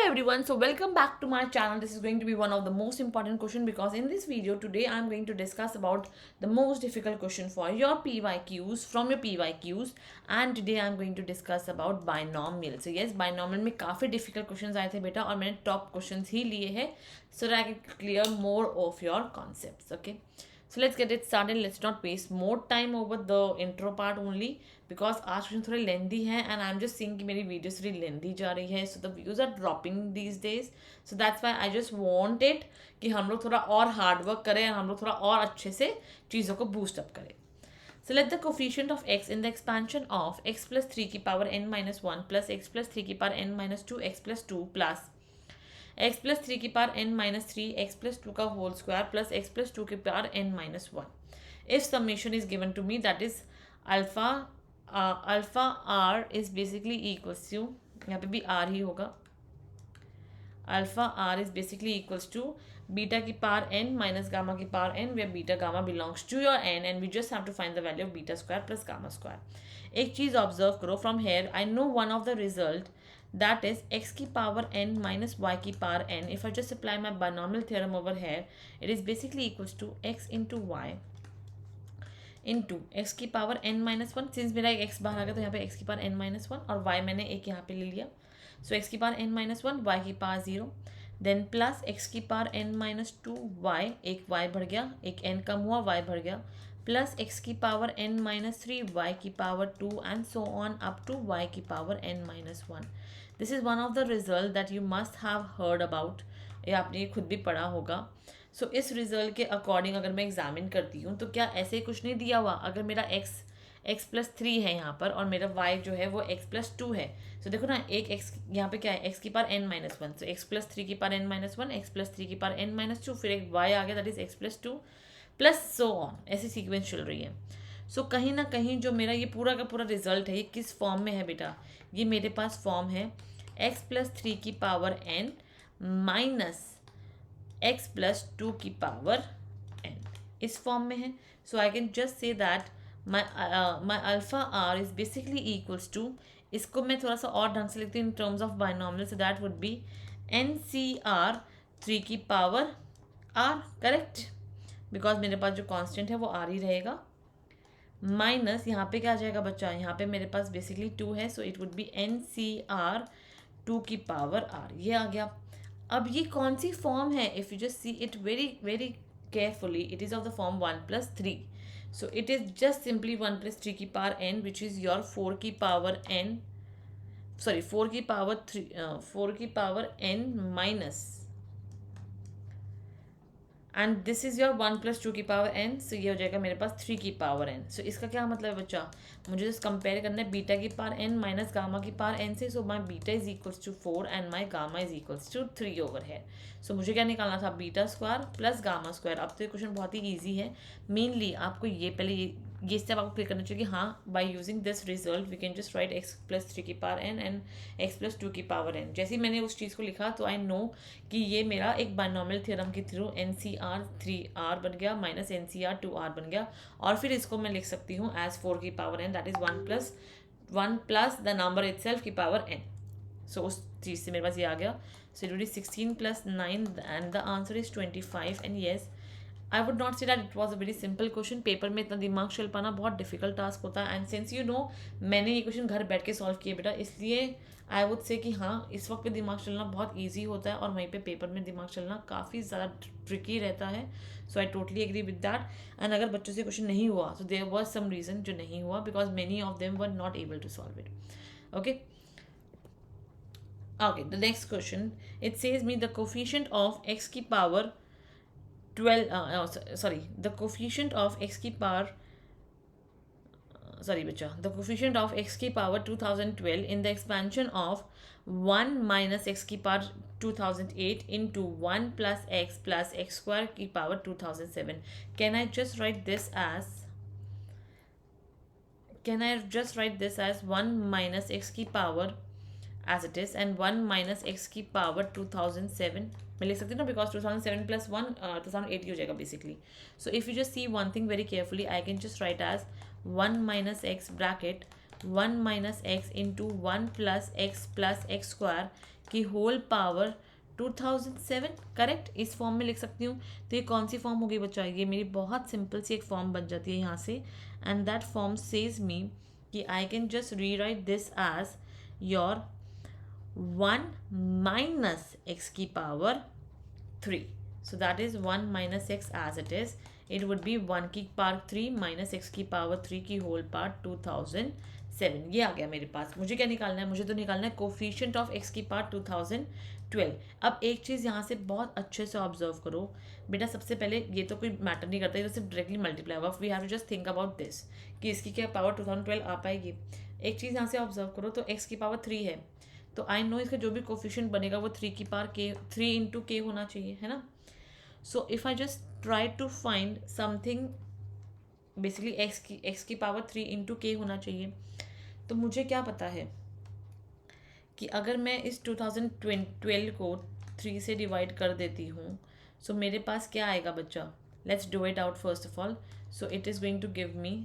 everyone, so welcome back to my channel. This is going to be one of the most important question because in this video today I'm going to discuss about the most difficult question for your PYQs from your PYQs, and today I'm going to discuss about binomial. So yes, binomial में काफ़ी difficult questions आए थे बेटा और मैंने top questions ही लिए हैं so that I can clear more of your concepts. Okay, so let's get it started. Let's not waste more time over the intro part only because आज क्वेश्चन थोड़े lengthy हैं and I am just seeing कि मेरी videos थोड़ी lengthy जा रही है, so the views are dropping these days, so that's why I just want it कि हम लोग थोड़ा और हार्ड वर्क करें, हम लोग थोड़ा और अच्छे से चीज़ों को बूस्ट अप करें. So let the coefficient of x in the expansion of x plus 3 की power n minus 1 plus x plus 3 की power n minus 2 x plus 2 plus x plus 3 की power n minus 3 x plus 2 का whole square plus x plus 2 की power n minus 1. If summation is given to me, that is alpha r is basically equals to, यहाँ पे भी r ही होगा, alpha r is basically equals to beta की power n minus gamma की power n, where beta gamma belongs to your n and we just have to find the value of beta square plus gamma square. एक चीज़ observe करो from here, I know one of the result that is x की power n minus y की power n. if I just apply my binomial theorem over here, it is basically equals to x into y into x की power n minus one. Since मेरा एक x बाहर आ गया तो यहाँ पे x की पावर एन माइनस वन और वाई मैंने एक यहाँ पे ले लिया, सो एक्स की power n minus one, y की power zero, then plus x की power n minus two y, एक वाई बढ़ गया, एक एन कम हुआ, वाई बढ़ गया, प्लस एक्स की power n minus three, y की power two and so on up to y की power n minus one. This is one of the result that you must have heard about, ये आपने खुद भी पढ़ा होगा. सो इस रिजल्ट के अकॉर्डिंग अगर मैं एग्जामिन करती हूँ तो क्या ऐसे कुछ नहीं दिया हुआ, अगर मेरा एक्स प्लस थ्री है यहाँ पर और मेरा वाई जो है वो एक्स प्लस टू है, सो देखो ना एक एक्स यहाँ पे क्या है, एक्स की power n minus one, so x plus three की power n minus one, x plus three की पावर एन माइनस टू, फिर एक वाई आ गया that is x plus two plus so on, ऐसी सीक्वेंस चल रही है. सो कहीं ना कहीं जो मेरा ये पूरा का पूरा रिजल्ट है ये किस फॉर्म में है बेटा, ये मेरे पास फॉर्म है एक्स प्लस थ्री की power n minus x plus two की पावर n, इस फॉर्म में है. So I can just say that my alpha r is basically equals to, इसको मैं थोड़ा सा और ढंग से लिखती हूँ in terms of binomial, so that would be n c r three की पावर आर, करेक्ट, बिकॉज मेरे पास जो कांस्टेंट है वो आर ही रहेगा, माइनस यहाँ पे क्या आ जाएगा बच्चा, यहाँ पे मेरे पास बेसिकली टू है, so it would be n c r two की पावर आर, ये आ गया. अब ये कौन सी फॉर्म है, if you just see it very very carefully, it is of the form one plus three. So it is just simply one plus three की power n which is your four की power n, sorry four की power three, four की power n minus, and this is your one plus two की power n, सो ये हो जाएगा मेरे पास three की पावर एन. सो इसका क्या मतलब है बच्चा, मुझे जस्ट कंपेयर करना है बीटा की पावर एन माइनस गामा की पावर एन से, so my beta is equals to four and my gamma is equals to three over है. सो मुझे क्या निकालना था, beta square plus gamma square. अब तो ये क्वेश्चन बहुत ही ईजी है, मेनली आपको ये पहले ये स्टेप आपको क्लियर करना चाहिए कि हाँ by using this result we can just write x plus three की power n and x plus two की पावर एन. जैसे ही मैंने उस चीज़ को लिखा तो आई नो कि ये मेरा एक बाइनॉमियल थ्योरम के through n c r three r बन गया minus n c r two r बन गया, और फिर इसको मैं लिख सकती हूँ एज फोर की power n, that is one plus the number itself की पावर एन. सो उस चीज़ से मेरे पास ये आ गया. सो इट विल बी 16 प्लस 9 and the answer is 25. And yes I would not say that it was a very simple question. Paper में इतना दिमाग चल पाना बहुत डिफिकल्ट टास्क होता है, एंड सिंस यू नो मैंने ये क्वेश्चन घर बैठ के सॉल्व किए बेटा, इसलिए आई वुड से कि हाँ इस वक्त पे दिमाग चलना बहुत ईजी होता है और वहीं पे पेपर में दिमाग चलना काफ़ी ज़्यादा ट्रिकी रहता है. So I totally agree with that. And अगर बच्चों से क्वेश्चन नहीं हुआ so there was some reason जो नहीं हुआ, because many of them were not able to solve it. Okay, okay, the next question, it says me the coefficient of x की power 12 sorry the coefficient of x की power sorry बच्चा, the coefficient of x की power 2012 in the expansion of 1 minus x की power 2008 into 1 plus x square की power 2007. Can I just write this as 1 minus x की power as it is and 1 minus x की power 2007 मैं लिख सकती हूँ ना, बिकॉज 2007 प्लस 1 2008 हो जाएगा basically. So if you just see one thing very carefully, I can just write as 1 minus x bracket 1 minus x into 1 plus x square की whole power 2007, correct, इस फॉर्म में लिख सकती हूँ। तो ये कौन सी फॉर्म होगी बच्चा, ये मेरी बहुत सिंपल सी एक फॉर्म बन जाती है यहाँ से, and that form says me कि I can just rewrite this as your 1 minus x की power 3. So that is 1 minus x as it is. It would be 1 की पावर 3 माइनस एक्स की power 3 की whole power 2007. ये आ गया मेरे पास. मुझे क्या निकालना है, मुझे तो निकालना है कोफिशिएंट ऑफ x की पावर 2012. अब एक चीज़ यहाँ से बहुत अच्छे से ऑब्जर्व करो बेटा. सबसे पहले ये तो कोई मैटर नहीं करता, ये तो सिर्फ डायरेक्टली मल्टीप्लाई होगा. We have to just think about this कि इसकी क्या पावर 2012 आ पाएगी. एक चीज़ यहाँ से ऑब्जर्व करो, तो x की पावर 3 है, तो आई नो इसका जो भी कोफिशिएंट बनेगा वो 3 की पावर k 3 इंटू k होना चाहिए, है ना. So if I just try to find something, basically x की पावर 3 इंटू के होना चाहिए. तो मुझे क्या पता है कि अगर मैं इस 2012 को 3 से डिवाइड कर देती हूँ, सो मेरे पास क्या आएगा बच्चा. Let's do it out first of all. So it is going to give me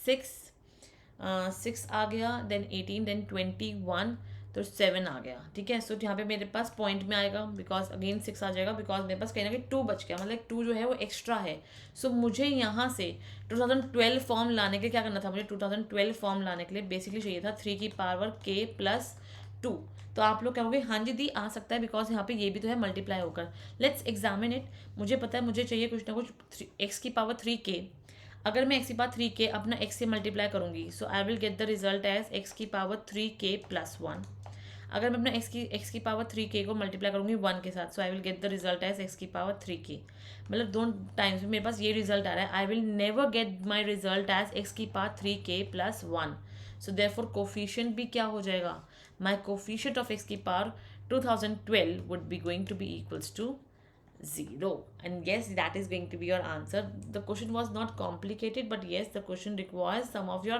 6 आ गया, देन 18, देन 21, तो 7 आ गया. ठीक है. सो यहाँ पे मेरे पास पॉइंट में आएगा बिकॉज अगेन 6 आ जाएगा, बिकॉज मेरे पास कहीं ना कहीं 2 बच गया, मतलब 2 जो है वो एक्स्ट्रा है. सो मुझे यहाँ से 2012 फॉर्म लाने के लिए क्या करना था, मुझे 2012 फॉर्म लाने के लिए बेसिकली चाहिए था 3 की पावर k प्लस 2. तो आप लोग कहोगे हाँ जी दी आ सकता है, बिकॉज यहाँ पे ये भी तो है मल्टीप्लाई होकर. Let's examine it. मुझे पता है मुझे चाहिए कुछ ना कुछ x की पावर 3k. अगर मैं x की पावर 3k अपना x से मल्टीप्लाई करूँगी, so I will get the result as x की पावर 3k प्लस 1. अगर मैं अपना x की पावर 3k को मल्टीप्लाई करूँगी 1 के साथ, so I will get the result as x की पावर 3k. मतलब दोनों टाइम्स में मेरे पास ये रिजल्ट आ रहा है. I will never get my result as x की power 3k plus 1. So therefore coefficient भी क्या हो जाएगा, माई कोफिशिएंट ऑफ x की power 2012 would be going to be equals to 0. And yes, that is going to be your answer. The question was not complicated, but yes, the question requires some of your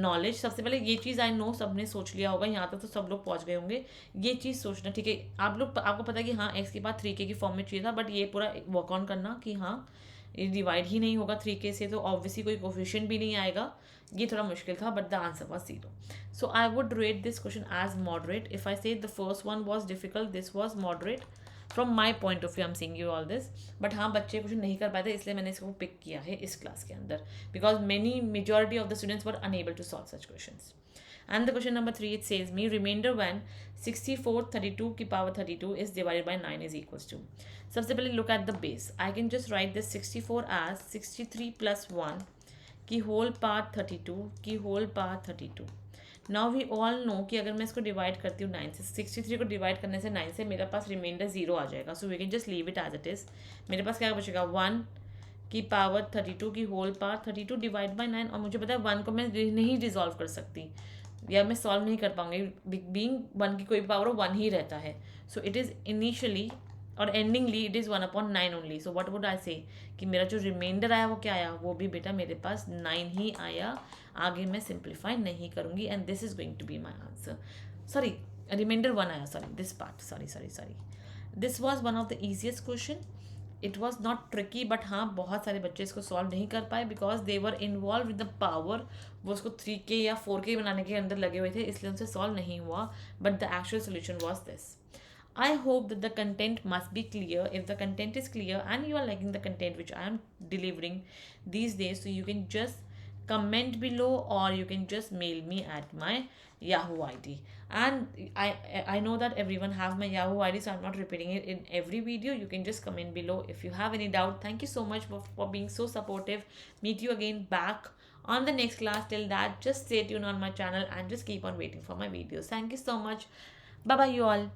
knowledge. सबसे पहले ये चीज़ I know सबने सोच लिया होगा, यहाँ तक तो सब लोग पहुँच गए होंगे. ये चीज़ सोचना ठीक है. आपको पता है कि हाँ x के बाद 3k की फॉर्म में चाहिए था, बट ये पूरा वर्क ऑन करना कि हाँ ये डिवाइड ही नहीं होगा 3k से, तो ऑब्वियसली कोई कोफिशिएंट भी नहीं आएगा. ये थोड़ा मुश्किल था, but the answer was 0. So I would rate this question as moderate. If I say the first one was difficult, this was moderate from my point of view. I am saying you all this. But हाँ बच्चे कुछ नहीं कर पाए थे, इसलिए मैंने इसको पिक किया है इस क्लास के अंदर, because majority of the students were unable to solve such questions. And the question number 3, it says me remainder when 64 32 की power 32 is divided by 9 is equals to. सबसे पहले look at the base. I can just write this 64 as 63 plus 1 की whole power 32 की whole power 32. Now we all know कि अगर मैं इसको divide करती हूँ 9 से, 63 को डिवाइड करने से 9 से मेरे पास रिमाइंडर 0 आ जाएगा. So we can just leave it as it is. मेरे पास क्या बचेगा 1 की पावर 32 की होल पावर 32 डिवाइड बाई 9. और मुझे पता है 1 को मैं नहीं डिजॉल्व कर सकती या मैं सॉल्व नहीं कर पाऊंगी, बीइंग 1 की कोई पावर 1 ही रहता है. सो इट इज़ इनिशियली और endingly it is 1/9 only. So what would I say कि मेरा जो रिमाइंडर आया वो क्या आया, वो भी बेटा मेरे पास 9 ही आया. आगे मैं सिंप्लीफाई नहीं करूँगी, and this is going to be my answer. Sorry reminder 1 आया, sorry this part, sorry. This was one of the easiest question. It was not tricky, but हाँ बहुत सारे बच्चे इसको सॉल्व नहीं कर पाए because they were involve with the power. वो उसको 3k या 4k बनाने के अंदर लगे हुए थे, इसलिए उनसे सॉल्व नहीं हुआ. But the actual solution was this. I hope that the content must be clear. If the content is clear and you are liking the content which I am delivering these days, so you can just comment below or you can just mail me at my Yahoo ID. And I know that everyone have my Yahoo ID, so I'm not repeating it in every video. You can just comment below if you have any doubt. Thank you so much for being so supportive. Meet you again back on the next class. Till that, just stay tuned on my channel and just keep on waiting for my videos. Thank you so much. Bye bye you all.